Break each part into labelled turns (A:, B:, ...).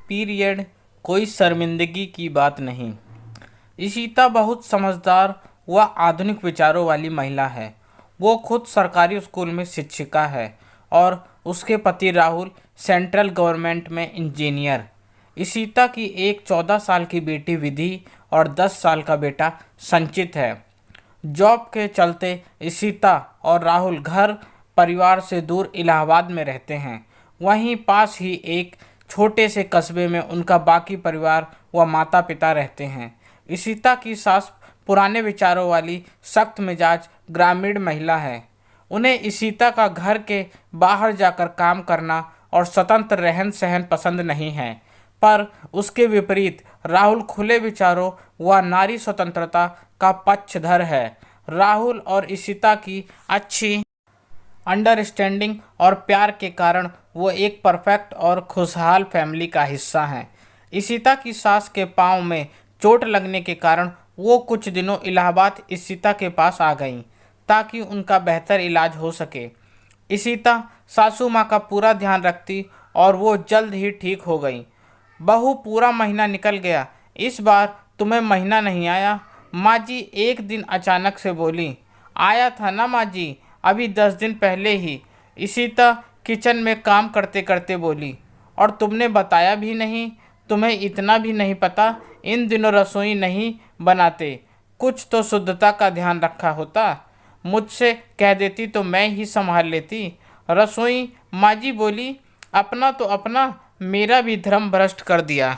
A: Period कोई शर्मिंदगी की बात नहीं। इशिता बहुत समझदार व आधुनिक विचारों वाली महिला है। वो खुद सरकारी स्कूल में शिक्षिका है और उसके पति राहुल सेंट्रल गवर्नमेंट में इंजीनियर। इशिता की एक 14 साल की बेटी विधि और 10 साल का बेटा संचित है। जॉब के चलते इशिता और राहुल घर परिवार से दूर इलाहाबाद में रहते हैं। वहीं पास ही एक छोटे से कस्बे में उनका बाकी परिवार व माता पिता रहते हैं। इशिता की सास पुराने विचारों वाली सख्त मिजाज ग्रामीण महिला है। उन्हें इशिता का घर के बाहर जाकर काम करना और स्वतंत्र रहन सहन पसंद नहीं है, पर उसके विपरीत राहुल खुले विचारों व नारी स्वतंत्रता का पक्षधर है। राहुल और इशिता की अच्छी अंडरस्टैंडिंग और प्यार के कारण वो एक परफेक्ट और खुशहाल फैमिली का हिस्सा हैं। इशिता की सास के पांव में चोट लगने के कारण वो कुछ दिनों इलाहाबाद इशिता के पास आ गईं ताकि उनका बेहतर इलाज हो सके। इशिता सासू माँ का पूरा ध्यान रखती और वो जल्द ही ठीक हो गई। बहू, पूरा महीना निकल गया, इस बार तुम्हें महीना नहीं आया, माँ जी एक दिन अचानक से बोली। आया था ना माँ जी, अभी 10 दिन पहले ही, इशिता किचन में काम करते करते बोली। और तुमने बताया भी नहीं, तुम्हें इतना भी नहीं पता इन दिनों रसोई नहीं बनाते, कुछ तो शुद्धता का ध्यान रखा होता। मुझसे कह देती तो मैं ही संभाल लेती रसोई। माँ जी बोली। अपना तो अपना, मेरा भी धर्म भ्रष्ट कर दिया।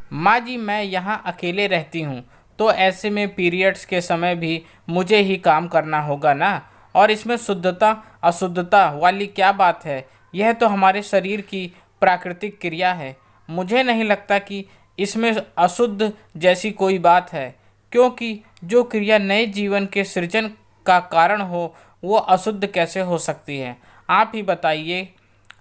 A: माँ जी, मैं यहाँ अकेले रहती हूँ तो ऐसे में पीरियड्स के समय भी मुझे ही काम करना होगा ना। और इसमें शुद्धता अशुद्धता वाली क्या बात है, यह तो हमारे शरीर की प्राकृतिक क्रिया है। मुझे नहीं लगता कि इसमें अशुद्ध जैसी कोई बात है, क्योंकि जो क्रिया नए जीवन के सृजन का कारण हो वो अशुद्ध कैसे हो सकती है। आप ही बताइए,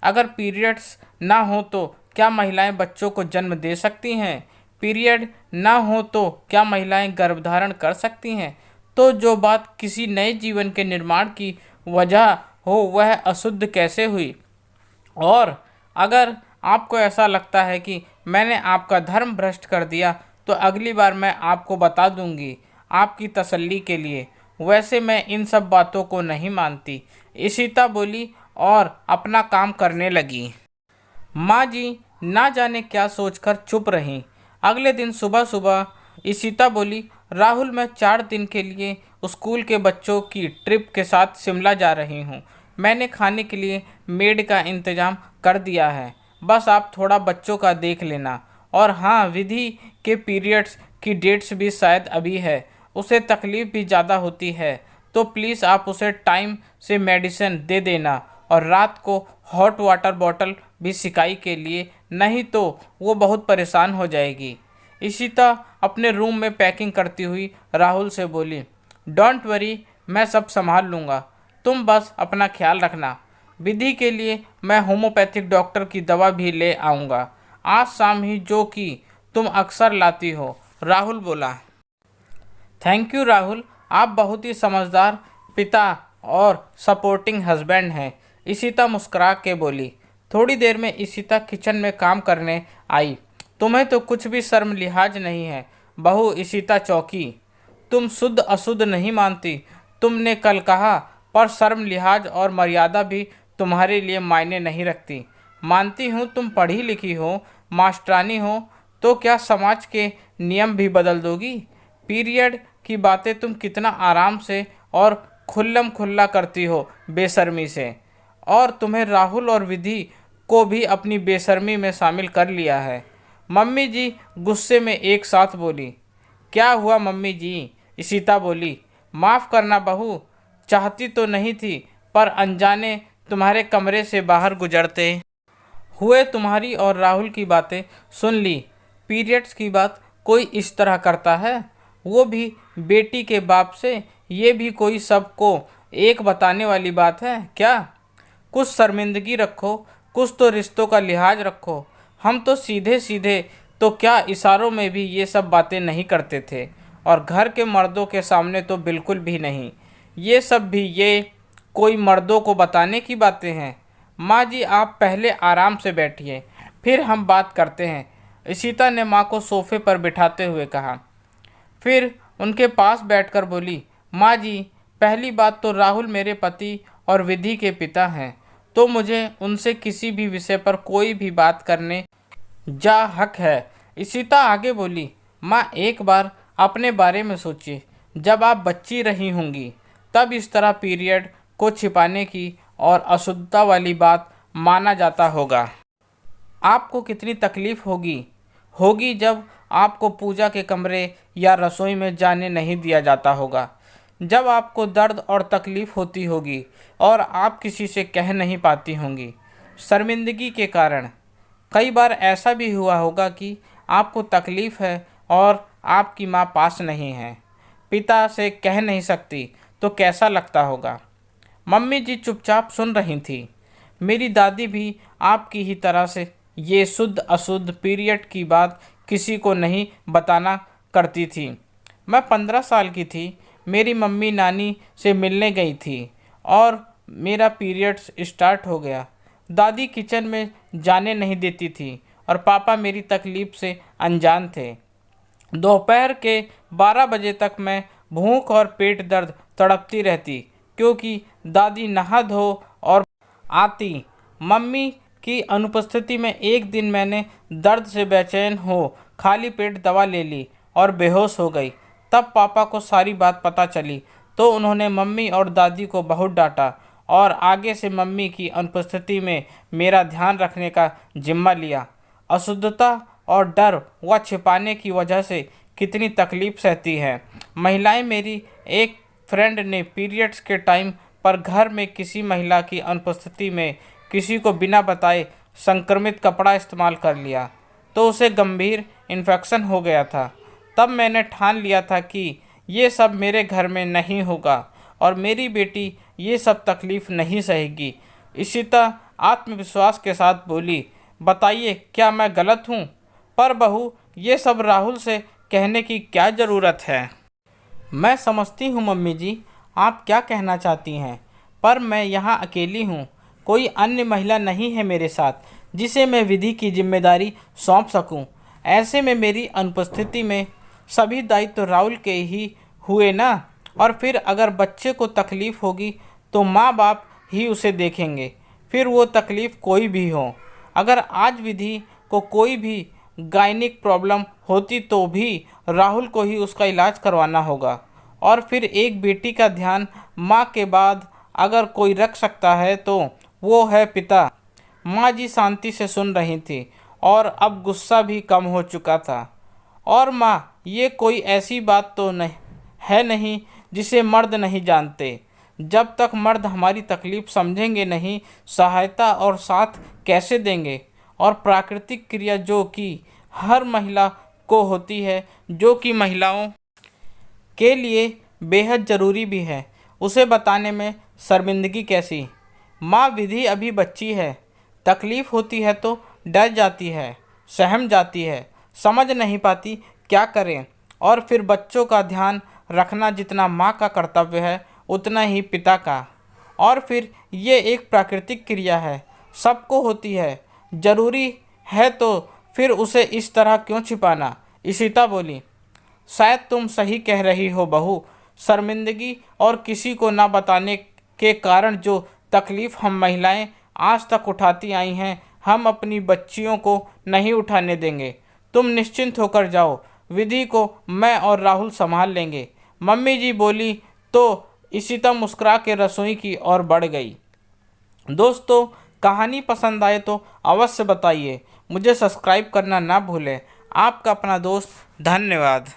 A: अगर पीरियड्स ना हो तो क्या महिलाएं बच्चों को जन्म दे सकती हैं? पीरियड ना हो तो क्या महिलाएं गर्भधारण कर सकती हैं? तो जो बात किसी नए जीवन के निर्माण की वजह हो वह अशुद्ध कैसे हुई? और अगर आपको ऐसा लगता है कि मैंने आपका धर्म भ्रष्ट कर दिया तो अगली बार मैं आपको बता दूंगी, आपकी तसल्ली के लिए। वैसे मैं इन सब बातों को नहीं मानती, इशिता बोली और अपना काम करने लगी। माँ जी ना जाने क्या सोचकर चुप रहीं। अगले दिन सुबह सुबह इशिता बोली, राहुल, मैं 4 दिन के लिए स्कूल के बच्चों की ट्रिप के साथ शिमला जा रही हूँ। मैंने खाने के लिए मेड का इंतज़ाम कर दिया है, बस आप थोड़ा बच्चों का देख लेना। और हाँ, विधि के पीरियड्स की डेट्स भी शायद अभी है, उसे तकलीफ़ भी ज़्यादा होती है, तो प्लीज़ आप उसे टाइम से मेडिसिन दे देना और रात को हॉट वाटर बॉटल भी सिकाई के लिए, नहीं तो वो बहुत परेशान हो जाएगी। इशिता अपने रूम में पैकिंग करती हुई राहुल से बोली, डोंट वरी, मैं सब संभाल लूँगा, तुम बस अपना ख्याल रखना। विधि के लिए मैं होम्योपैथिक डॉक्टर की दवा भी ले आऊँगा आज शाम ही, जो कि तुम अक्सर लाती हो, राहुल बोला। थैंक यू राहुल, आप बहुत ही समझदार पिता और सपोर्टिंग हस्बैंड हैं, इशिता मुस्कुरा के बोली। थोड़ी देर में इशिता किचन में काम करने आई। तुम्हें तो कुछ भी शर्म लिहाज नहीं है बहू, इशिता चौंकी। तुम शुद्ध अशुद्ध नहीं मानती, तुमने कल कहा, पर शर्म लिहाज और मर्यादा भी तुम्हारे लिए मायने नहीं रखती। मानती हूँ तुम पढ़ी लिखी हो, मास्टरानी हो, तो क्या समाज के नियम भी बदल दोगी? पीरियड की बातें तुम कितना आराम से और खुल्लम खुल्ला करती हो बेशर्मी से, और तुम्हें राहुल और विधि को भी अपनी बेशर्मी में शामिल कर लिया है। मम्मी जी गुस्से में एक साथ बोली। क्या हुआ मम्मी जी? इशिता बोली। माफ़ करना बहू, चाहती तो नहीं थी, पर अनजाने तुम्हारे कमरे से बाहर गुजरते हुए तुम्हारी और राहुल की बातें सुन ली। पीरियड्स की बात कोई इस तरह करता है, वो भी बेटी के बाप से? ये भी कोई सबको एक बताने वाली बात है क्या? कुछ शर्मिंदगी रखो, कुछ तो रिश्तों का लिहाज रखो। हम तो सीधे सीधे तो क्या इशारों में भी ये सब बातें नहीं करते थे, और घर के मर्दों के सामने तो बिल्कुल भी नहीं। ये सब भी ये कोई मर्दों को बताने की बातें हैं? माँ जी आप पहले आराम से बैठिए, फिर हम बात करते हैं। इशिता ने माँ को सोफे पर बिठाते हुए कहा। फिर उनके पास बैठकर बोली, माँ जी, पहली बात तो राहुल मेरे पति और विधि के पिता हैं, तो मुझे उनसे किसी भी विषय पर कोई भी बात करने जा हक है। इशिता आगे बोली, माँ एक बार अपने बारे में सोचिए, जब आप बच्ची रही होंगी तब इस तरह पीरियड को छिपाने की और अशुद्धता वाली बात माना जाता होगा। आपको कितनी तकलीफ होगी होगी जब आपको पूजा के कमरे या रसोई में जाने नहीं दिया जाता होगा, जब आपको दर्द और तकलीफ होती होगी और आप किसी से कह नहीं पाती होंगी शर्मिंदगी के कारण। कई बार ऐसा भी हुआ होगा कि आपको तकलीफ है और आपकी माँ पास नहीं है, पिता से कह नहीं सकती, तो कैसा लगता होगा। मम्मी जी चुपचाप सुन रही थी। मेरी दादी भी आपकी ही तरह से ये शुद्ध अशुद्ध पीरियड की बात किसी को नहीं बताना करती थी। मैं 15 साल की थी, मेरी मम्मी नानी से मिलने गई थी और मेरा पीरियड्स स्टार्ट हो गया। दादी किचन में जाने नहीं देती थी और पापा मेरी तकलीफ़ से अनजान थे। दोपहर के 12 बजे तक मैं भूख और पेट दर्द तड़पती रहती, क्योंकि दादी नहा धो और आती। मम्मी की अनुपस्थिति में एक दिन मैंने दर्द से बेचैन हो खाली पेट दवा ले ली और बेहोश हो गई। तब पापा को सारी बात पता चली, तो उन्होंने मम्मी और दादी को बहुत डांटा और आगे से मम्मी की अनुपस्थिति में मेरा ध्यान रखने का जिम्मा लिया। अशुद्धता और डर व छिपाने की वजह से कितनी तकलीफ सहती है महिलाएं। मेरी एक फ्रेंड ने पीरियड्स के टाइम पर घर में किसी महिला की अनुपस्थिति में किसी को बिना बताए संक्रमित कपड़ा इस्तेमाल कर लिया, तो उसे गंभीर इन्फेक्शन हो गया था। तब मैंने ठान लिया था कि ये सब मेरे घर में नहीं होगा और मेरी बेटी ये सब तकलीफ़ नहीं सहेगी। इशिता आत्मविश्वास के साथ बोली, बताइए क्या मैं गलत हूँ? पर बहू, ये सब राहुल से कहने की क्या ज़रूरत है? मैं समझती हूँ मम्मी जी, आप क्या कहना चाहती हैं, पर मैं यहाँ अकेली हूँ। कोई अन्य महिला नहीं है मेरे साथ जिसे मैं विधि की जिम्मेदारी सौंप सकूँ। ऐसे में मेरी अनुपस्थिति में सभी दायित्व राहुल के ही हुए ना। और फिर अगर बच्चे को तकलीफ़ होगी तो माँ बाप ही उसे देखेंगे, फिर वो तकलीफ़ कोई भी हो। अगर आज विधि को कोई भी गायनिक प्रॉब्लम होती तो भी राहुल को ही उसका इलाज करवाना होगा। और फिर एक बेटी का ध्यान माँ के बाद अगर कोई रख सकता है तो वो है पिता। माँ जी शांति से सुन रही थी और अब गुस्सा भी कम हो चुका था। और माँ, ये कोई ऐसी बात तो नहीं जिसे मर्द नहीं जानते। जब तक मर्द हमारी तकलीफ़ समझेंगे नहीं, सहायता और साथ कैसे देंगे? और प्राकृतिक क्रिया जो कि हर महिला को होती है, जो कि महिलाओं के लिए बेहद ज़रूरी भी है, उसे बताने में शर्मिंदगी कैसी? माँ, विधि अभी बच्ची है, तकलीफ़ होती है तो डर जाती है, सहम जाती है, समझ नहीं पाती क्या करें। और फिर बच्चों का ध्यान रखना जितना माँ का कर्तव्य है उतना ही पिता का। और फिर ये एक प्राकृतिक क्रिया है, सबको होती है, ज़रूरी है तो फिर उसे इस तरह क्यों छिपाना? इशिता बोली, शायद तुम सही कह रही हो बहू। शर्मिंदगी और किसी को ना बताने के कारण जो तकलीफ़ हम महिलाएं आज तक उठाती आई हैं, हम अपनी बच्चियों को नहीं उठाने देंगे। तुम निश्चिंत होकर जाओ, विधि को मैं और राहुल संभाल लेंगे, मम्मी जी बोली। तो इशिता मुस्कुरा के रसोई की ओर बढ़ गई। दोस्तों, कहानी पसंद आए तो अवश्य बताइए, मुझे सब्सक्राइब करना ना भूलें। आपका अपना दोस्त, धन्यवाद।